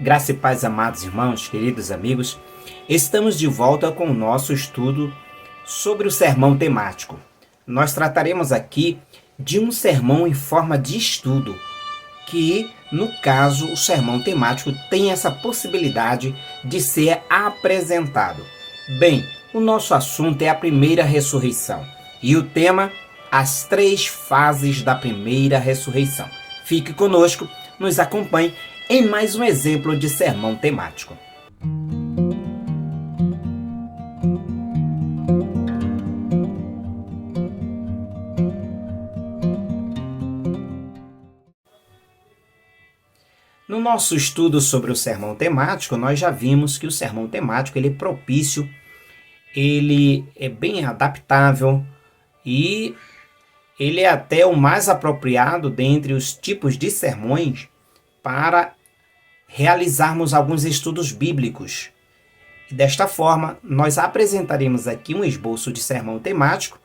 Graça e paz, amados irmãos, queridos amigos. Estamos de volta com o nosso estudo sobre o sermão temático. Nós trataremos aqui de um sermão em forma de estudo, que, no caso, o sermão temático tem essa possibilidade de ser apresentado. Bem, o nosso assunto é a primeira ressurreição e o tema, as 3 fases da primeira ressurreição. Fique conosco, nos acompanhe em mais um exemplo de sermão temático. No nosso estudo sobre o sermão temático, nós já vimos que o sermão temático ele é propício, ele é bem adaptável e ele é até o mais apropriado dentre os tipos de sermões para realizarmos alguns estudos bíblicos. E desta forma, nós apresentaremos aqui um esboço de sermão temático,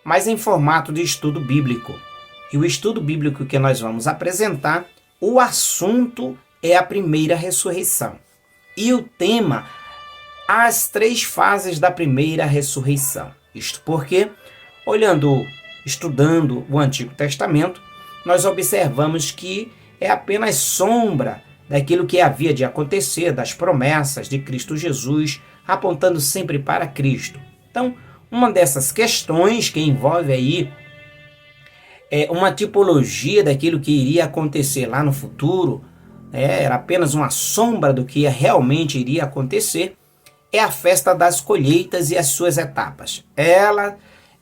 mas em formato de estudo bíblico. E o estudo bíblico que nós vamos apresentar, o assunto é a primeira ressurreição. E o tema, as 3 fases da primeira ressurreição. Isto porque, estudando o Antigo Testamento, nós observamos que é apenas sombra daquilo que havia de acontecer, das promessas de Cristo Jesus, apontando sempre para Cristo. Então, uma dessas questões que envolve aí uma tipologia daquilo que iria acontecer lá no futuro, era apenas uma sombra do que realmente iria acontecer, é a festa das colheitas e as suas etapas.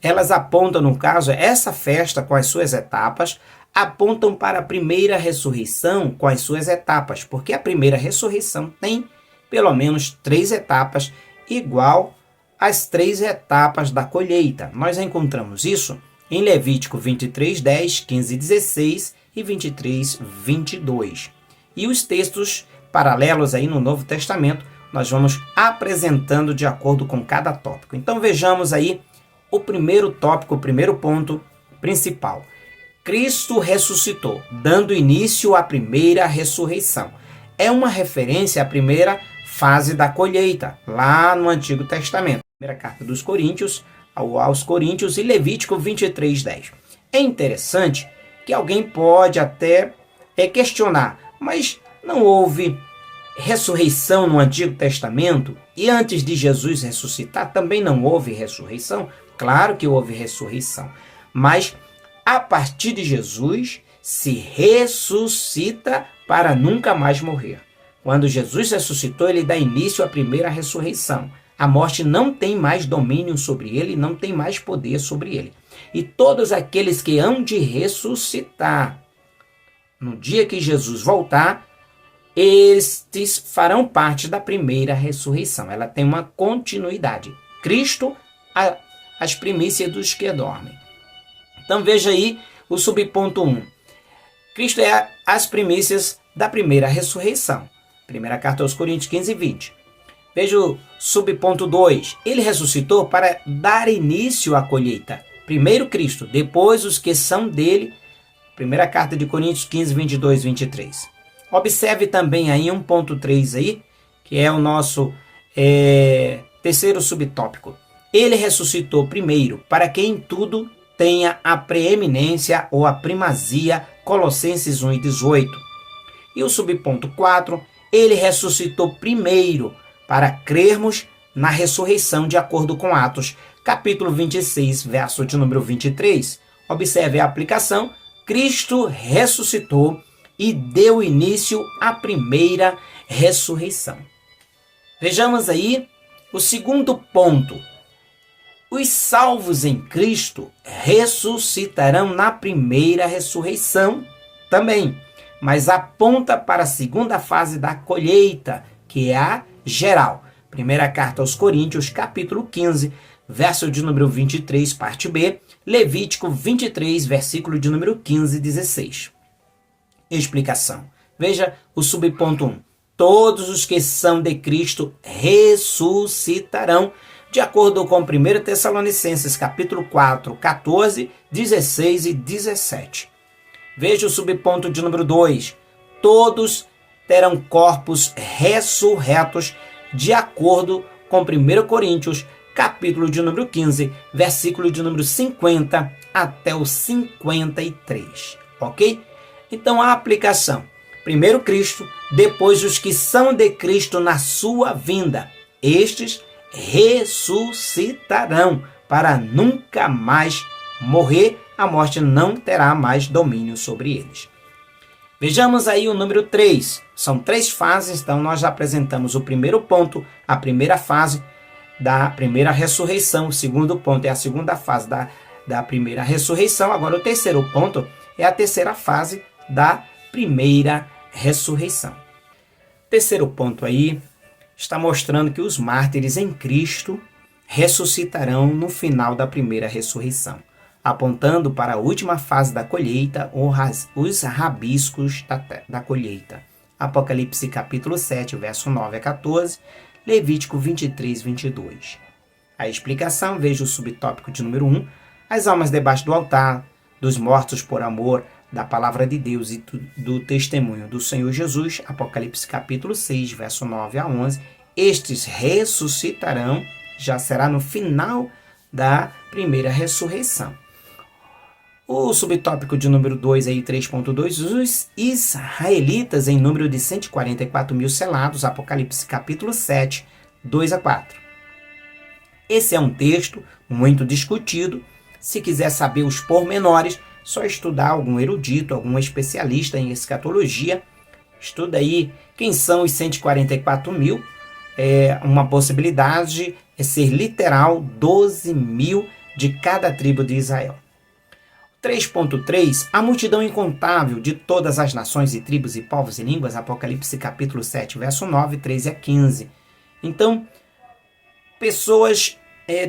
Elas apontam, no caso, essa festa com as suas etapas, apontam para a primeira ressurreição com as suas etapas, porque a primeira ressurreição tem pelo menos 3 etapas, igual às 3 etapas da colheita. Nós encontramos isso em Levítico 23, 10, 15, 16 e 23, 22. E os textos paralelos aí no Novo Testamento, nós vamos apresentando de acordo com cada tópico. Então vejamos aí o primeiro tópico, o primeiro ponto principal. Cristo ressuscitou, dando início à primeira ressurreição. É uma referência à primeira fase da colheita, lá no Antigo Testamento. Primeira carta dos Coríntios, aos Coríntios e Levítico 23, 10. É interessante que alguém pode até questionar, mas não houve ressurreição no Antigo Testamento? E antes de Jesus ressuscitar, também não houve ressurreição? Claro que houve ressurreição, mas a partir de Jesus, se ressuscita para nunca mais morrer. Quando Jesus ressuscitou, ele dá início à primeira ressurreição. A morte não tem mais domínio sobre ele, não tem mais poder sobre ele. E todos aqueles que hão de ressuscitar, no dia que Jesus voltar, estes farão parte da primeira ressurreição. Ela tem uma continuidade. Cristo, as primícias dos que dormem. Então veja aí o subponto 1. Cristo é as primícias da primeira ressurreição. Primeira carta aos Coríntios 15 e 20. Veja o subponto 2. Ele ressuscitou para dar início à colheita. Primeiro Cristo, depois os que são dele. Primeira carta de Coríntios 15, 22 e 23. Observe também aí 1.3 aí, que é o nosso terceiro subtópico. Ele ressuscitou primeiro para que em tudo tenha a preeminência ou a primazia, Colossenses 1 e 18. E o subponto 4, ele ressuscitou primeiro para crermos na ressurreição de acordo com Atos, capítulo 26, verso de número 23. Observe a aplicação, Cristo ressuscitou e deu início à primeira ressurreição. Vejamos aí o segundo ponto. Os salvos em Cristo ressuscitarão na primeira ressurreição também, mas aponta para a segunda fase da colheita, que é a geral. Primeira carta aos Coríntios, capítulo 15, verso de número 23, parte B, Levítico 23, versículo de número 15 e 16. Explicação. Veja o subponto 1. Todos os que são de Cristo ressuscitarão, de acordo com 1 Tessalonicenses capítulo 4, 14, 16 e 17. Veja o subponto de número 2. Todos terão corpos ressurretos, de acordo com 1 Coríntios, capítulo de número 15, versículo de número 50 até o 53, ok? Então a aplicação: primeiro Cristo, depois os que são de Cristo na sua vinda. Estes ressuscitarão para nunca mais morrer, a morte não terá mais domínio sobre eles. Vejamos aí o número 3. São 3 fases, então nós já apresentamos o primeiro ponto, a primeira fase da primeira ressurreição. O segundo ponto é a segunda fase da primeira ressurreição. Agora o terceiro ponto é a terceira fase da primeira ressurreição. O terceiro ponto aí está mostrando que os mártires em Cristo ressuscitarão no final da primeira ressurreição, apontando para a última fase da colheita, os rabiscos da colheita. Apocalipse capítulo 7, verso 9 a 14, Levítico 23, 22. A explicação: veja o subtópico de número 1, as almas debaixo do altar, dos mortos por amor da palavra de Deus e do testemunho do Senhor Jesus, Apocalipse capítulo 6, verso 9 a 11, estes ressuscitarão, já será no final da primeira ressurreição. O subtópico de número 2, aí 3.2, os israelitas em número de 144 mil selados, Apocalipse capítulo 7, 2 a 4. Esse é um texto muito discutido. Se quiser saber os pormenores, só estudar algum erudito, algum especialista em escatologia. Estuda aí quem são os 144 mil. Uma possibilidade é ser literal 12 mil de cada tribo de Israel. 3.3, a multidão incontável de todas as nações e tribos e povos e línguas, Apocalipse capítulo 7, verso 9, 13 a 15. Então, pessoas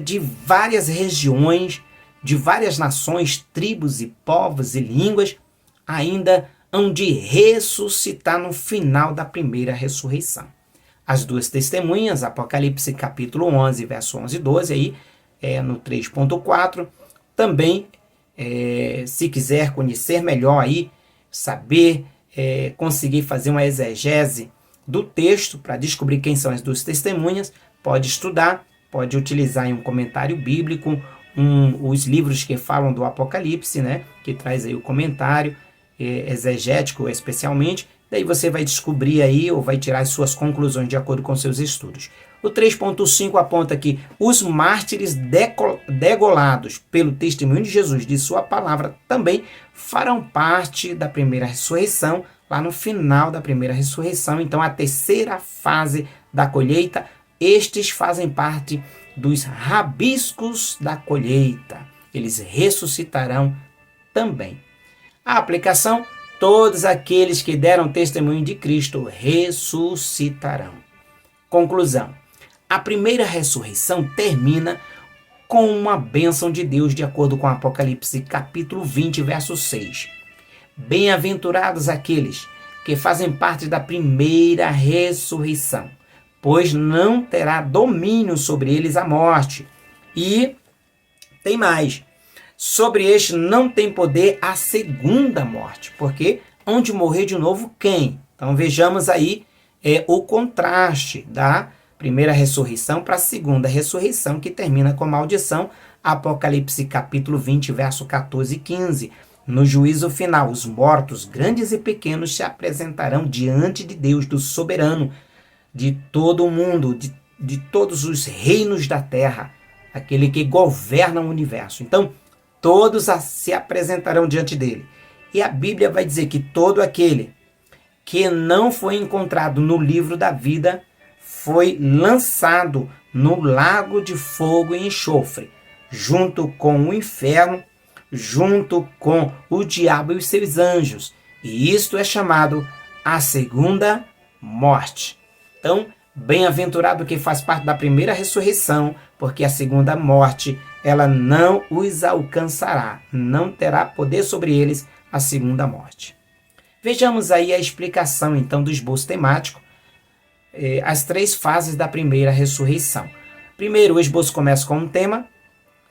de várias regiões, de várias nações, tribos e povos e línguas, ainda hão de ressuscitar no final da primeira ressurreição. As duas testemunhas, Apocalipse capítulo 11, verso 11 e 12, aí, no 3.4, também, se quiser conhecer melhor aí, saber, conseguir fazer uma exegese do texto para descobrir quem são as duas testemunhas, pode estudar, pode utilizar em um comentário bíblico, os livros que falam do Apocalipse, né, que traz aí o comentário exegético especialmente. Daí você vai descobrir aí, ou vai tirar as suas conclusões de acordo com seus estudos. O 3.5 aponta que os mártires degolados pelo testemunho de Jesus, de sua palavra, também farão parte da primeira ressurreição, lá no final da primeira ressurreição. Então, a terceira fase da colheita, estes fazem parte dos rabiscos da colheita. Eles ressuscitarão também. A aplicação: todos aqueles que deram testemunho de Cristo ressuscitarão. Conclusão: a primeira ressurreição termina com uma bênção de Deus, de acordo com Apocalipse capítulo 20, verso 6. Bem-aventurados aqueles que fazem parte da primeira ressurreição, pois não terá domínio sobre eles a morte. E tem mais: sobre este não tem poder a segunda morte, porque onde morrer de novo quem? Então vejamos aí o contraste da primeira ressurreição para a segunda ressurreição, que termina com maldição. Apocalipse capítulo 20, verso 14 e 15. No juízo final, os mortos, grandes e pequenos, se apresentarão diante de Deus, do soberano de todo o mundo, de todos os reinos da terra, aquele que governa o universo. Então, todos se apresentarão diante dele. E a Bíblia vai dizer que todo aquele que não foi encontrado no livro da vida foi lançado no lago de fogo e enxofre, junto com o inferno, junto com o diabo e os seus anjos. E isto é chamado a segunda morte. Então, bem-aventurado que faz parte da primeira ressurreição, porque a segunda morte, ela não os alcançará, não terá poder sobre eles a segunda morte. Vejamos aí a explicação, então, do esboço temático, as 3 fases da primeira ressurreição. Primeiro, o esboço começa com um tema,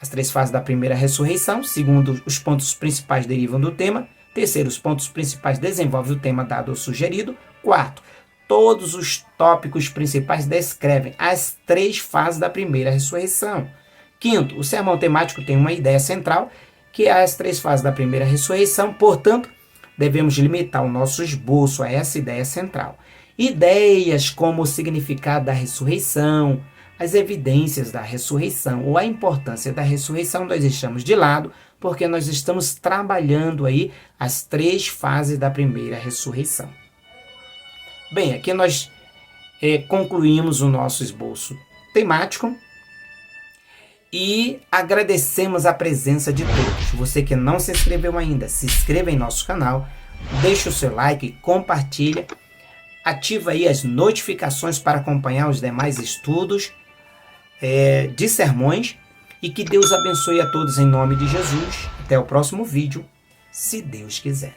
as 3 fases da primeira ressurreição. Segundo, os pontos principais derivam do tema. Terceiro, os pontos principais desenvolvem o tema dado ou sugerido. Quarto, todos os tópicos principais descrevem as 3 fases da primeira ressurreição. Quinto, o sermão temático tem uma ideia central, que é as 3 fases da primeira ressurreição, portanto, devemos limitar o nosso esboço a essa ideia central. Ideias como o significado da ressurreição, as evidências da ressurreição ou a importância da ressurreição nós deixamos de lado, porque nós estamos trabalhando aí as 3 fases da primeira ressurreição. Bem, aqui nós concluímos o nosso esboço temático e agradecemos a presença de todos. Você que não se inscreveu ainda, se inscreva em nosso canal, deixa o seu like, compartilha, ativa aí as notificações para acompanhar os demais estudos de sermões e que Deus abençoe a todos em nome de Jesus. Até o próximo vídeo, se Deus quiser.